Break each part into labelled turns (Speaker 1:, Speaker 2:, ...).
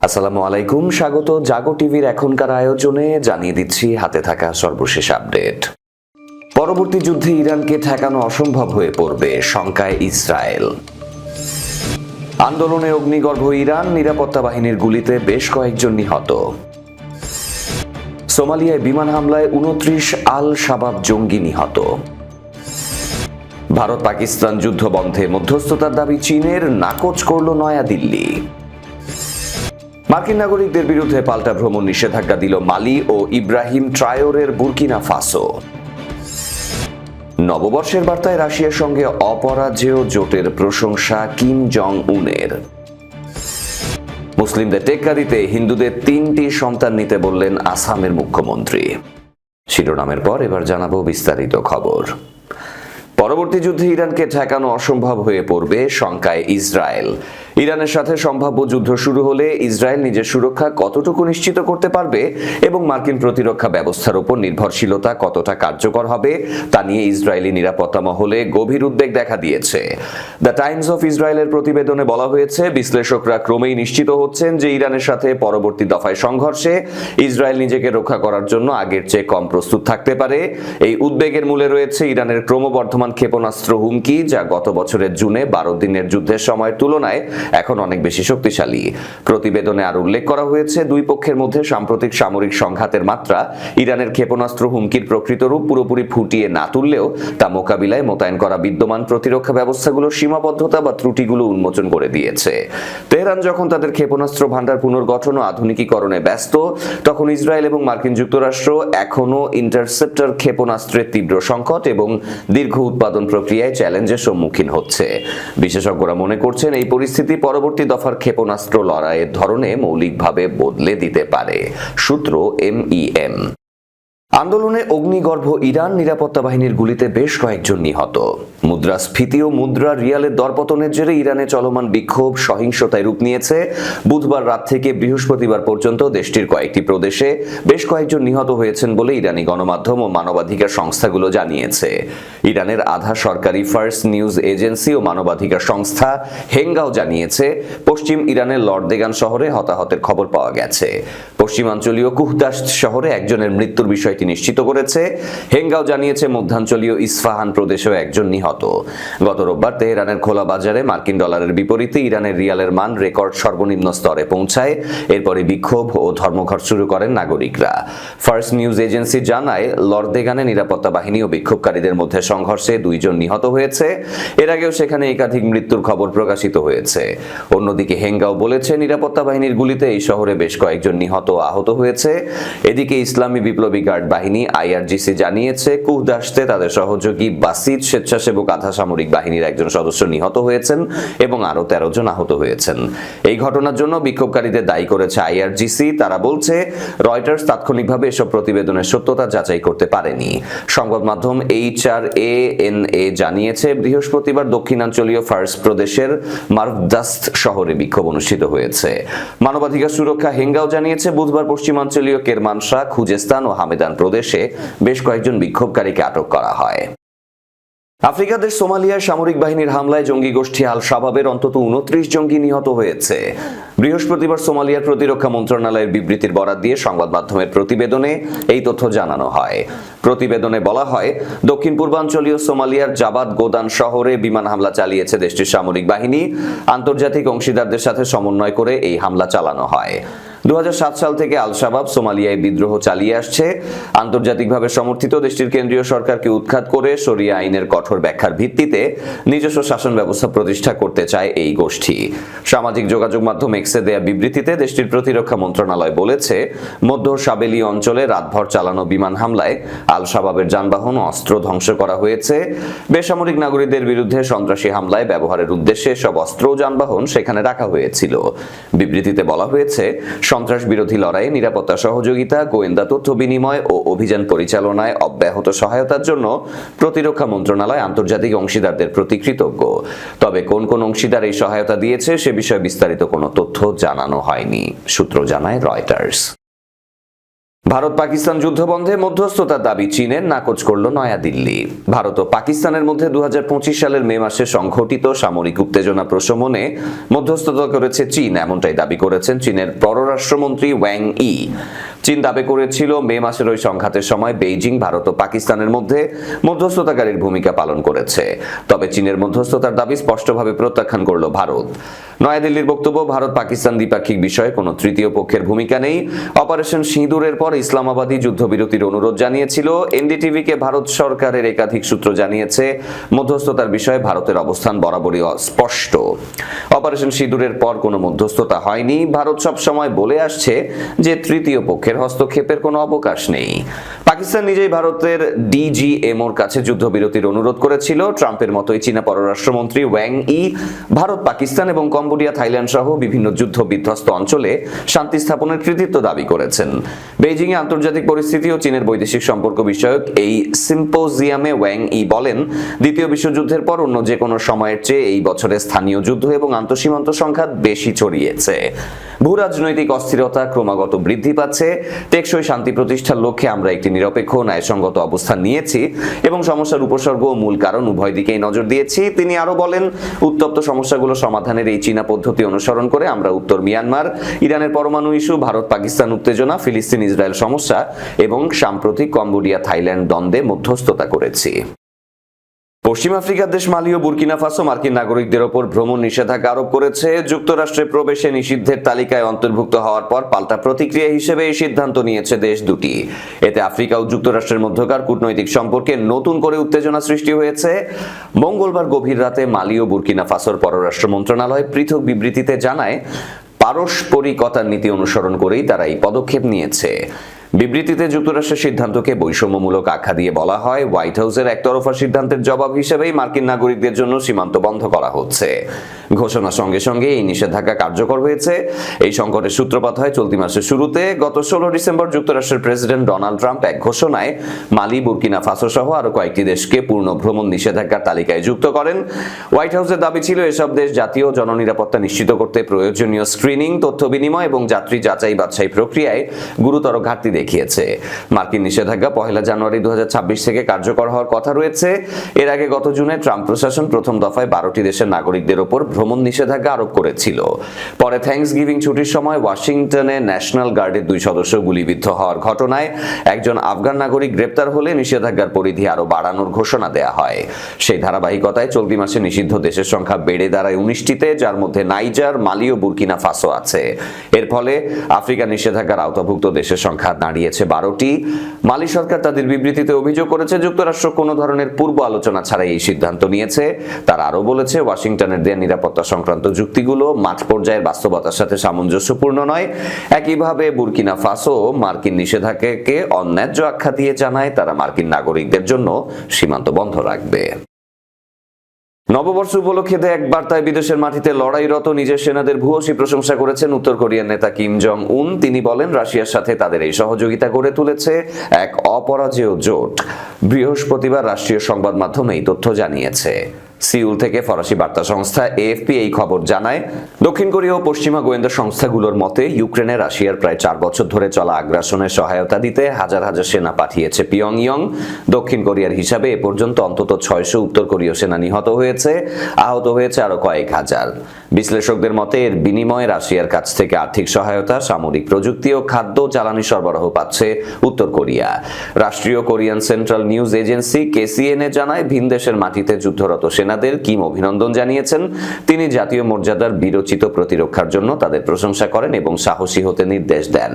Speaker 1: আসসালামু আলাইকুম, স্বাগত জাগো টিভির এখনকার আয়োজনে। জানিয়ে দিচ্ছি হাতে থাকা সর্বশেষ আপডেট। পরবর্তী যুদ্ধে ইরানকে ঠেকানো অসম্ভব হয়ে পড়বে, শঙ্কায় ইসরায়েল। আন্দোলনে অগ্নিগর্ভ ইরান, নিরাপত্তা বাহিনীর গুলিতে বেশ কয়েকজন নিহত। সোমালিয়ায় বিমান হামলায় 29 আল শাবাব জঙ্গি নিহত। ভারত পাকিস্তান যুদ্ধ বন্ধে মধ্যস্থতার দাবি চীনের, নাকচ করল নয়াদিল্লি। মার্কিন নাগরিকদের বিরুদ্ধে পাল্টা ভ্রমণ নিষেধাজ্ঞা দিল মালি ও ইব্রাহিম ট্রায়োরের বুর্কিনা ফাসো। নববর্ষের বার্তায় রাশিয়ার সঙ্গে অপরাজেয় জোটের প্রশংসা কিম জং উনের। মুসলিমদের টেক্কা দিতে হিন্দুদের 3টি সন্তান নিতে বললেন আসামের মুখ্যমন্ত্রী। শিরোনামের পর এবার জানাবো বিস্তারিত খবর। পরবর্তী যুদ্ধে ইরানকে ঠেকানো অসম্ভব হয়ে পড়বে, শঙ্কায় ইসরায়েল। ইরানের সাথে সম্ভাব্য যুদ্ধ শুরু হলে ইসরায়েল নিজের সুরক্ষা কতটুকু নিশ্চিত করতে পারবে এবং মার্কিন প্রতিরক্ষা ব্যবস্থার উপর নির্ভরশীলতা কতটা কার্যকর হবে তা নিয়ে ইসরায়েলি নিরাপত্তা মহলে গভীর উদ্বেগ দেখা দিয়েছে। দ্য টাইমস অফ ইসরায়েলের প্রতিবেদনে বলা হয়েছে, বিশ্লেষকরা ক্রমেই নিশ্চিত হচ্ছেন যে ইরানের সাথে পরবর্তী দফায় সংঘর্ষে ইসরায়েল নিজেকে রক্ষা করার জন্য আগের চেয়ে কম প্রস্তুত থাকতে পারে। এই উদ্বেগের মূলে রয়েছে ইরানের ক্রমবর্ধমান ক্ষেপণাস্ত্র হুমকি, যা গত বছরের জুনে 12 দিনের যুদ্ধের সময়ের তুলনায় এখন অনেক বেশি শক্তিশালী। প্রতিবেদনে আর উল্লেখ করা হয়েছে, দুই পক্ষের মধ্যে সাম্প্রতিক সামরিক সংঘাতের মাত্রা ইরানের ক্ষেপণাস্ত্র হুমকির প্রকৃত রূপ পুরোপুরি ফুটিয়ে না তুললেও তা মোকাবিলায় মোতায়েন করা বিদ্যমান প্রতিরক্ষা ব্যবস্থাগুলোর সীমাবদ্ধতা বা ত্রুটিগুলো উন্মোচন করে দিয়েছে। তেহরান যখন তাদের ক্ষেপণাস্ত্র ভান্ডার পুনর্গঠন ও আধুনিকীকরণে ব্যস্ত, তখন ইসরায়েল এবং মার্কিন যুক্তরাষ্ট্র এখনও ইন্টারসেপ্টর ক্ষেপণাস্ত্রের তীব্র সংকট এবং দীর্ঘ উৎপাদন প্রক্রিয়ায় চ্যালেঞ্জের সম্মুখীন হচ্ছে। বিশেষজ্ঞরা মনে করছেন, এই পরিস্থিতি পরবর্তী দফার ক্ষেপণাস্ত্র লড়াইয়ের ধরনে মৌলিকভাবে বদলে দিতে পারে। সূত্র MEM। আন্দোলনে অগ্নিগর্ভ ইরান, নিরাপত্তা বাহিনীর গুলিতে বেশ কয়েকজন নিহত। মুদ্রাস্ফীতি ও মুদ্রা রিয়ালের দরপতনের জেরে ইরানে চলমান বিক্ষোভ সহিংসতায় রূপ নিয়েছে। বুধবার রাত থেকে বৃহস্পতিবার পর্যন্ত দেশটির কয়েকটি প্রদেশে বেশ কয়েকজন নিহত হয়েছেন বলে ইরানি গণমাধ্যম ও মানবাধিকার সংস্থাগুলো জানিয়েছে। ইরানের আধা সরকারি ফার্স্ট নিউজ এজেন্সি ও মানবাধিকার সংস্থা হেঙ্গাও জানিয়েছে, পশ্চিম ইরানের লর্দেগান শহরে হতাহতের খবর পাওয়া গেছে। পশ্চিমাঞ্চলীয় কুহদাশত শহরে একজনের মৃত্যুর বিষয়টি নিশ্চিত করেছে। হেঙ্গাও জানিয়েছে, মধ্যাঞ্চলীয় ইস্পাহান প্রদেশেও একজন নিহত। গত রোববার তেহরানের খোলা বাজারে মার্কিন ডলারের বিপরীতে ইরানের রিয়ালের মান রেকর্ড সর্বনিম্ন স্তরে পৌঁছায়। এরপরে বিক্ষোভ ও ধর্মঘট শুরু করেন নাগরিকরা। ফার্স্ট নিউজ এজেন্সি জানায়, লর্দেগানে নিরাপত্তা বাহিনী ও বিক্ষোভকারীদের মধ্যে সংঘর্ষে 2 জন নিহত হয়েছে। এর আগেও সেখানে একাধিক মৃত্যুর খবর প্রকাশিত হয়েছে। অন্যদিকে হেঙ্গাও বলেছে, নিরাপত্তা বাহিনীর গুলিতে এই শহরে বেশ কয়েকজন নিহত ও আহত হয়েছে। এদিকে ইসলামী বিপ্লবী গার্ড বাহিনী IRGC জানিয়েছে, কুহদাশতে তাদের সহযোগী বাসিদ স্বেচ্ছাসেবক আধা সামরিক বাহিনীর একজন সদস্য নিহত হয়েছেন এবং আরো 13 জন আহত হয়েছেন। এই ঘটনার জন্য বিক্ষোভকারীদের দায়ী করেছে IRGC। তারা বলছে, রয়টার্স তাৎক্ষণিকভাবে এসব প্রতিবেদনের সত্যতা যাচাই করতে পারেনি। সংবাদ মাধ্যম HRANA জানিয়েছে, বৃহস্পতিবার দক্ষিণাঞ্চলীয় ফার্স প্রদেশের মারভদাস্ত শহরে বিক্ষোভ অনুষ্ঠিত হয়েছে। মানবাধিকার সুরক্ষা হেঙ্গাও জানিয়েছে, বুধবার পশ্চিমাঞ্চলীয় কেরমানশাহ, খুজেস্তান ও হামেদান প্রদেশে বেশ কয়েকজন বিক্ষোভকারীকে আটক করা হয়। আফ্রিকা দেশ সোমালিয়ার সামরিক বাহিনীর হামলায় জঙ্গি গোষ্ঠী আল শাবাবের অন্তত 29 জঙ্গি নিহত হয়েছে। বৃহস্পতিবার সোমালিয়ার প্রতিরক্ষা মন্ত্রণালয়ের বিবৃতির বরাত দিয়ে সংবাদ মাধ্যমের প্রতিবেদনে এই তথ্য জানানো হয়। প্রতিবেদনে বলা হয়, দক্ষিণ পূর্বাঞ্চলীয় সোমালিয়ার জাবাদ গোদান শহরে বিমান হামলা চালিয়েছে দেশটির সামরিক বাহিনী। আন্তর্জাতিক অংশীদারদের সাথে সমন্বয় করে এই হামলা চালানো হয়। 2007 সাল থেকে আল শাবাব সোমালিয়ায় বিদ্রোহ চালিয়ে আসছে। আন্তর্জাতিকভাবে সমর্থিত দেশটির কেন্দ্রীয় সরকারকে উৎখাত করে শরিয়া আইনের কঠোর ব্যাখ্যার ভিত্তিতে নিজস্ব শাসন ব্যবস্থা প্রতিষ্ঠা করতে চায় এই গোষ্ঠী। সামাজিক যোগাযোগ মাধ্যম এক্সে দেয়া বিবৃতিতে দেশটির প্রতিরক্ষা মন্ত্রণালয় বলেছে, মধ্য সাবেলি অঞ্চলে রাতভর চালানো বিমান হামলায় আল শাবাবের যানবাহন ও অস্ত্র ধ্বংস করা হয়েছে। বেসামরিক নাগরিকদের বিরুদ্ধে সন্ত্রাসী হামলায় ব্যবহারের উদ্দেশ্যে সব অস্ত্র ও যানবাহন সেখানে রাখা হয়েছিল। বিবৃতিতে বলা হয়েছে, সন্ত্রাস বিরোধী লড়াইয়ে নিরাপত্তা সহযোগিতা, গোয়েন্দা তথ্য বিনিময় ও অভিযান পরিচালনায় অব্যাহত সহায়তার জন্য প্রতিরক্ষা মন্ত্রণালয় আন্তর্জাতিক অংশীদারদের প্রতি কৃতজ্ঞ। তবে কোন কোন অংশীদার এই সহায়তা দিয়েছে সে বিষয়ে বিস্তারিত কোনো তথ্য জানানো হয়নি, সূত্র জানায় রয়টার্স। ভারত পাকিস্তান যুদ্ধবন্ধে মধ্যস্থতার দাবি চীনের, নাকচ করল নয়াদিল্লি। ভারত ও পাকিস্তানের মধ্যে 2025 সালের মে মাসে সংঘটিত সামরিক উত্তেজনা প্রশমনে মধ্যস্থতা করেছে চীন, এমনটাই দাবি করেছেন চীনের পররাষ্ট্রমন্ত্রী ওয়াং ই। চীন দাবি করেছিল মে মাসের ওই সংঘাতের সময় বেইজিং ভারত ও পাকিস্তানের মধ্যে মধ্যস্থতাকারীর ভূমিকা পালন করেছে। তবে চীনের মধ্যস্থতার দাবি স্পষ্টভাবে প্রত্যাখ্যান করল ভারত। নয়াদিল্লির বক্তব্য, ভারত পাকিস্তান দ্বিপাক্ষিক বিষয়ে কোনো তৃতীয় পক্ষের ভূমিকা নেই। অপারেশন সিঁদুরের পর ইসলামাবাদই যুদ্ধবিরতির অনুরোধ জানিয়েছিল। এনডিটিভিকে ভারত সরকারের একাধিক সূত্র জানিয়েছে, মধ্যস্থতার বিষয়ে ভারতের অবস্থান বরাবরই স্পষ্ট। অপারেশন সিঁদুরের পর কোনো মধ্যস্থতা হয়নি। ভারত সবসময় বলে আসছে যে তৃতীয় পক্ষের হস্তক্ষেপের কোনো অবকাশ নেই। পাকিস্তান নিজেই ভারতের ডিজিএমওর কাছে যুদ্ধবিরতির অনুরোধ করেছিল। ট্রাম্পের মতোই চীনা পররাষ্ট্রমন্ত্রী ওয়াং ই ভারত, পাকিস্তান এবং কম্বোডিয়া, থাইল্যান্ড সহ বিভিন্ন যুদ্ধ বিধ্বস্ত অঞ্চলে শান্তি স্থাপনের কৃতিত্ব দাবি করেছেন। বেইজিং এ আন্তর্জাতিক পরিস্থিতি ও চীনের বৈদেশিক সম্পর্ক বিষয়ক এই সিম্পোজিয়ামে ওয়াং ই বলেন, দ্বিতীয় বিশ্বযুদ্ধের পর অন্য যে কোনো সময়ের চেয়ে এই বছরে স্থানীয় যুদ্ধ এবং আন্তঃসীমান্ত সংঘাত বেশি ছড়িয়েছে। ভূরাজনৈতিক অস্থিরতা ক্রমাগত বৃদ্ধি পাচ্ছে। টেকসই শান্তি প্রতিষ্ঠার লক্ষ্যে আমরা একটি নিরপেক্ষ ন্যায়সঙ্গত অবস্থান নিয়েছি এবং সমস্যার উপসর্গ ও মূল কারণ উভয় দিকেই নজর দিয়েছি। তিনি আরো বলেন, উত্তপ্ত সমস্যাগুলো সমাধানের এই চীনা পদ্ধতি অনুসরণ করে আমরা উত্তর মিয়ানমার, ইরানের পরমাণু ইস্যু, ভারত পাকিস্তান উত্তেজনা, ফিলিস্তিন ইসরায়েল সমস্যা এবং সাম্প্রতিক কম্বোডিয়া থাইল্যান্ড দ্বন্দ্বে মধ্যস্থতা করেছি। পশ্চিম আফ্রিকার দেশ মালি ও বুর্কিনা ফাসো মার্কিন নাগরিকদের ওপর ভ্রমণ নিষেধাজ্ঞা আরোপ করেছে। যুক্তরাষ্ট্রে প্রবেশে নিষিদ্ধের তালিকায় অন্তর্ভুক্ত হওয়ার পর পাল্টা প্রতিক্রিয়া হিসেবে এই সিদ্ধান্ত নিয়েছে দেশ দুটি। এতে আফ্রিকা ও যুক্তরাষ্ট্রের মধ্যকার কূটনৈতিক সম্পর্কে নতুন করে উত্তেজনা সৃষ্টি হয়েছে। মঙ্গলবার গভীর রাতে মালি ও বুর্কিনা ফাসোর পররাষ্ট্র মন্ত্রণালয় পৃথক বিবৃতিতে জানায়, পারস্পরিকতার নীতি অনুসরণ করেই তারা এই পদক্ষেপ নিয়েছে। বিবৃতিতে যুক্তরাষ্ট্রের সিদ্ধান্তকে বৈষম্যমূলক আখ্যা দিয়ে বলা হয়, হোয়াইট হাউসের একতরফা সিদ্ধান্তের জবাব হিসেবেই মার্কিন নাগরিকদের জন্য সীমান্ত বন্ধ করা হচ্ছে। ঘোষণার সঙ্গে সঙ্গে এই নিষেধাজ্ঞা কার্যকর হয়েছে। এই সংকটের সূত্রপাত হয় চলতি মাসের শুরুতে। গত 16 ডিসেম্বর যুক্তরাষ্ট্রের প্রেসিডেন্ট ডোনাল্ড ট্রাম্প এক ঘোষণায় মালি, বুর্কিনা ফাসো সহ আরো কয়েকটি দেশকে পূর্ণ ভ্রমণ নিষেধাজ্ঞার তালিকায় যুক্ত করেন। হোয়াইট হাউসের দাবি ছিল, এসব দেশ জাতীয় জননিরাপত্তা নিশ্চিত করতে প্রয়োজনীয় স্ক্রিনিং, তথ্য বিনিময় এবং যাত্রী যাচাই বাছাই প্রক্রিয়ায় গুরুতর ঘাটতি দেখিয়েছে। মার্কিন নিষেধাজ্ঞা 1 জানুয়ারি 2026 থেকে কার্যকর হওয়ার কথা রয়েছে। এর আগে গত জুনে ট্রাম্প প্রশাসন প্রথম দফায় 12টি দেশের নাগরিকদের ওপর ভ্রমণ নিষেধাজ্ঞা আরোপ করেছিল। পরে থ্যাঙ্কসগিভিং ছুটির সময় ওয়াশিংটনে ন্যাশনাল গার্ডের 2 সদস্য গুলিবিদ্ধ হওয়ার ঘটনায় একজন আফগান নাগরিক গ্রেপ্তার হলে নিষেধাজ্ঞার পরিধি আরো বাড়ানোর ঘোষণা দেয়া হয়। সেই ধারাবাহিকতায় চলতি মাসে নিষিদ্ধ দেশের সংখ্যা বেড়ে দাঁড়ায় 19টিতে, যার মধ্যে নাইজার, মালি ও বুর্কিনা ফাসো আছে। এর ফলে আফ্রিকা নিষেধাজ্ঞার আওতাভুক্ত দেশের সংখ্যা দাঁড়িয়েছে 12টি। মালি সরকার তাদের বিবৃতিতে অভিযোগ করেছে, যুক্তরাষ্ট্র কোনো ধরনের পূর্ব আলোচনা ছাড়াই এই সিদ্ধান্ত নিয়েছে। তারা আরো বলেছে, ওয়াশিংটনের দেয়া নিরাপত্তা সংক্রান্ত যুক্তিগুলো মাঠ পর্যায়ের বাস্তবতার সাথে সামঞ্জস্যপূর্ণ নয়। একইভাবে বুর্কিনা ফাসো মার্কিন নিষেধাজ্ঞাকে অন্যায্য আখ্যা দিয়ে জানায় তারা মার্কিন নাগরিকদের জন্য সীমান্ত বন্ধ রাখবে। নববর্ষ উপলক্ষে এক বার্তায় বিদেশের মাটিতে লড়াইরত নিজের সেনাদের ভূয়সী প্রশংসা করেছেন উত্তর কোরিয়ার নেতা কিম জং উন। তিনি বলেন, রাশিয়ার সাথে তাদের এই সহযোগিতা গড়ে তুলেছে এক অপরাজেয় জোট। বৃহস্পতিবার রাষ্ট্রীয় সংবাদ মাধ্যম এই তথ্য জানিয়েছে। সিউল থেকে ফরাসি বার্তা সংস্থা এএফপি এই খবর জানায়, দক্ষিণ কোরিয়া ও পশ্চিমা গোয়েন্দা সংস্থাগুলোর মতে ইউক্রেনে রাশিয়ার প্রায় 4 বছর ধরে চলা আগ্রাসনের সহায়তা দিতে হাজার হাজার সেনা পাঠিয়েছে পিয়ংইয়ং। দক্ষিণ কোরিয়ার হিসাবে এ পর্যন্ত অন্তত 600 উত্তর কোরীয় সেনা নিহত হয়েছে, আহত হয়েছে আরো কয়েক হাজার। বিশ্লেষকদের মতে এর বিনিময়ে রাশিয়ার কাছ থেকে আর্থিক সহায়তা, সামরিক প্রযুক্তি ও খাদ্য জ্বালানি সরবরাহ পাচ্ছে উত্তর কোরিয়া। রাষ্ট্রীয় Korean central news agency KCNA জানায়, ভিনদেশের মাটিতে যুদ্ধরত সেনাদের কিম অভিনন্দন জানিয়েছেন। তিনি জাতীয় মর্যাদার বীরোচিত প্রতিরক্ষার জন্য তাদের প্রশংসা করেন এবং সাহসী হতে নির্দেশ দেন।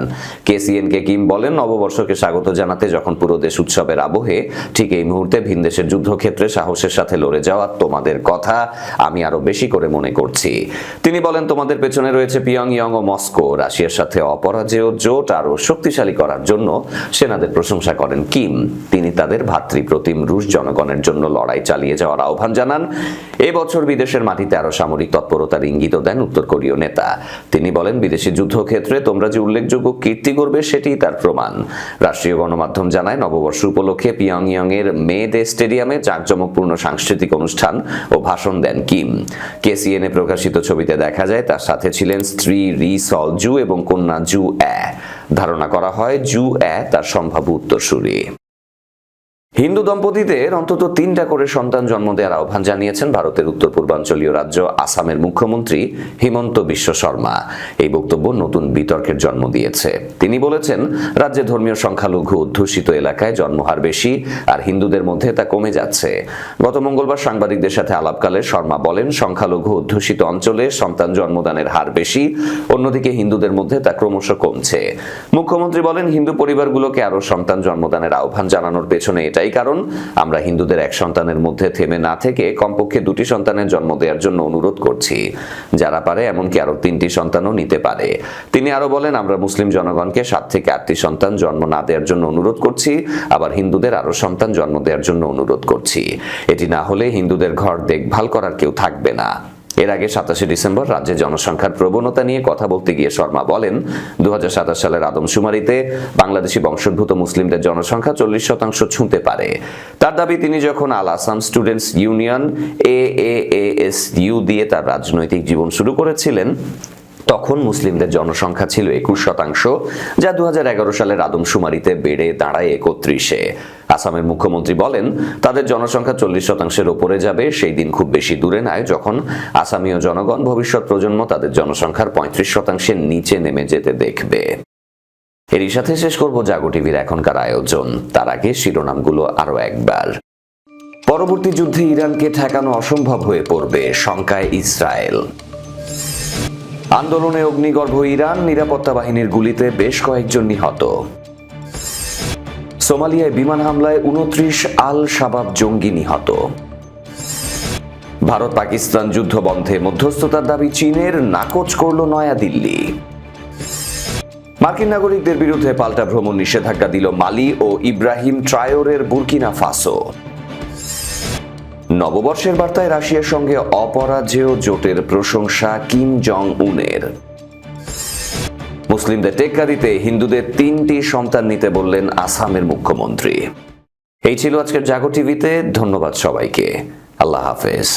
Speaker 1: কেসিএনকে কিম বলেন, নববর্ষকে স্বাগত জানাতে যখন পুরো দেশ উৎসবের আবহে, ঠিক এই মুহূর্তে ভিনদেশের যুদ্ধক্ষেত্রে সাহসের সাথে লড়ে যাওয়া তোমাদের কথা আমি আরো বেশি করে মনে করছি। তিনি বলেন, তোমাদের পেছনে রয়েছে পিয়ংইয়ং ও মস্কো। রাশিয়ার সাথে অপরাজেয় জোট আরো শক্তিশালী করার জন্য সেনাদের প্রশংসা করেন কিম। তিনি তাদের ভাতৃপ্রতিম রুশ জনগণের জন্য লড়াই চালিয়ে যাওয়ার আহ্বান জানান। এবছর বিদেশের মাটিতে আরো সামরিক তৎপরতার ইঙ্গিত দেন উত্তর কোরীয় নেতা। তিনি বলেন, বিদেশি যুদ্ধক্ষেত্রে তোমরা যে উল্লেখযোগ্য কীর্তি করবে সেটিই তার প্রমাণ। রাষ্ট্রীয় গণমাধ্যম জানায়, নববর্ষ উপলক্ষে পিয়ংইয়ং এর মে ডে স্টেডিয়ামে জাঁকজমকপূর্ণ সাংস্কৃতিক অনুষ্ঠান ও ভাষণ দেন কিম। KCNA প্রকাশিত ছবিতে দেখা যায় তার সাথে ছিলেন স্ত্রী রি সল জু এবং কন্যা জু অ্যা। ধারণা করা হয় জু অ্যা তার সম্ভাব্য উত্তরসূরি। হিন্দু দম্পতিদের অন্তত 3টা করে সন্তান জন্ম দেওয়ার আহ্বান জানিয়েছেন ভারতের উত্তর পূর্বাঞ্চলীয় রাজ্য আসামের মুখ্যমন্ত্রী হিমন্ত বিশ্ব শর্মা। এই বক্তব্য নতুন বিতর্কের জন্ম দিয়েছে। তিনি বলেছেন, রাজ্যে ধর্মীয় সংখ্যালঘু অধ্যুষিত এলাকায় জন্মহার বেশি আর হিন্দুদের মধ্যে তা কমে যাচ্ছে। গত মঙ্গলবার সাংবাদিকদের সাথে আলাপকালে শর্মা বলেন, সংখ্যালঘু অধ্যুষিত অঞ্চলে সন্তান জন্মদানের হার বেশি, অন্যদিকে হিন্দুদের মধ্যে তা ক্রমশ কমছে। মুখ্যমন্ত্রী বলেন, হিন্দু পরিবারগুলোকে আরো সন্তান জন্মদানের আহ্বান জানানোর পেছনে এটাই কারণ। আমরা হিন্দুদের এক সন্তানের মধ্যে থেমে না থেকে কমপক্ষে 2টি সন্তানের জন্ম দেওয়ার জন্য অনুরোধ করছি। যারা পারে এমনকি আরো 3টি সন্তানও নিতে পারে। তিনি আরো বলেন, আমরা মুসলিম জনগণকে 7 থেকে 8টি সন্তান জন্ম না দেওয়ার জন্য অনুরোধ করছি, আবার হিন্দুদের আরো সন্তান জন্ম দেওয়ার জন্য অনুরোধ করছি। এটি না হলে হিন্দুদের ঘর দেখভাল করার কেউ থাকবে না। এর আগে 27শে ডিসেম্বর রাজ্যে জনসংখ্যার প্রবণতা নিয়ে কথা বলতে গিয়ে শর্মা বলেন, 2027 সালের আদমশুমারিতে বাংলাদেশি বংশোদ্ভূত মুসলিমদের জনসংখ্যা 40% ছুঁতে পারে। তার দাবি, তিনি যখন আল আসাম স্টুডেন্টস ইউনিয়ন AAASU দিয়ে তার রাজনৈতিক জীবন শুরু করেছিলেন, তখন মুসলিমদের জনসংখ্যা ছিল 21%, যা 2011 সালের আদমশুমারিতে বেড়ে দাঁড়ায় 31-এ। আসামের মুখ্যমন্ত্রী বলেন, তাদের জনসংখ্যা 40%-এর ওপরে যাবে সেই দিন খুব বেশি দূরে নয় যখন আসামীয় জনগণ ভবিষ্যৎ প্রজন্ম তাদের জনসংখ্যার 35%-এর নিচে নেমে যেতে দেখবে। এরই সাথে শেষ করব জাগো টিভির এখনকার আয়োজন। তার আগে শিরোনামগুলো আরো একবার। পরবর্তী যুদ্ধে ইরানকে ঠেকানো অসম্ভব হয়ে পড়বে, শঙ্কায় ইসরায়েল। আন্দোলনে অগ্নিগর্ভ ইরান, নিরাপত্তা বাহিনীর গুলিতে বেশ কয়েকজন নিহত। সোমালিয়ায় বিমান হামলায় 29 আল শাবাব জঙ্গি নিহত। ভারত পাকিস্তান যুদ্ধ বন্ধে মধ্যস্থতার দাবি চীনের, নাকচ করল নয়াদিল্লি। মার্কিন নাগরিকদের বিরুদ্ধে পাল্টা ভ্রমণ নিষেধাজ্ঞা দিল মালি ও ইব্রাহিম ট্রায়োরের বুর্কিনা ফাসো। নববর্ষের বার্তায় রাশিয়ার সঙ্গে অপরাজেয় জোটের প্রশংসা কিম জং উনের। মুসলিমদের টেক্কা দিতে হিন্দুদের 3টি সন্তান নিতে বললেন আসামের মুখ্যমন্ত্রী। এই ছিল আজকের জাগো টিভিতে। ধন্যবাদ সবাইকে। আল্লাহ হাফেজ।